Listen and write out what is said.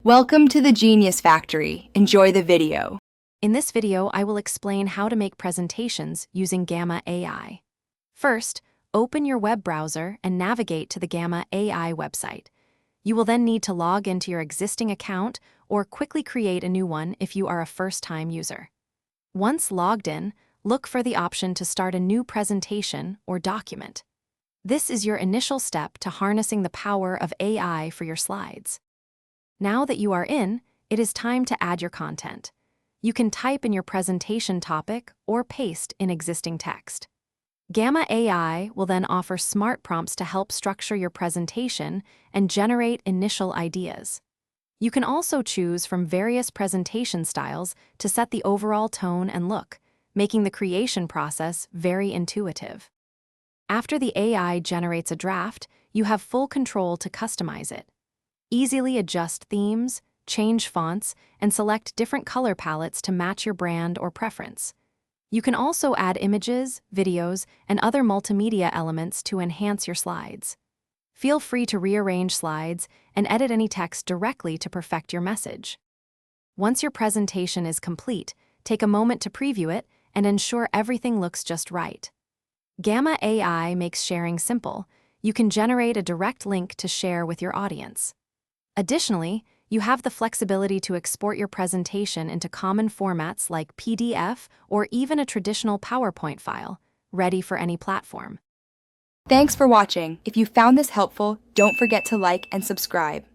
Welcome to the Genius Factory. Enjoy the video. In this video, I will explain how to make presentations using Gamma AI. First, open your web browser and navigate to the Gamma AI website. You will then need to log into your existing account or quickly create a new one if you are a first-time user. Once logged in, look for the option to start a new presentation or document. This is your initial step to harnessing the power of AI for your slides. Now that you are in, it is time to add your content. You can type in your presentation topic or paste in existing text. Gamma AI will then offer smart prompts to help structure your presentation and generate initial ideas. You can also choose from various presentation styles to set the overall tone and look, making the creation process very intuitive. After the AI generates a draft, you have full control to customize it. Easily adjust themes, change fonts, and select different color palettes to match your brand or preference. You can also add images, videos, and other multimedia elements to enhance your slides. Feel free to rearrange slides and edit any text directly to perfect your message. Once your presentation is complete, take a moment to preview it and ensure everything looks just right. Gamma AI makes sharing simple. You can generate a direct link to share with your audience. Additionally, you have the flexibility to export your presentation into common formats like PDF or even a traditional PowerPoint file, ready for any platform. Thanks for watching. If you found this helpful, don't forget to like and subscribe.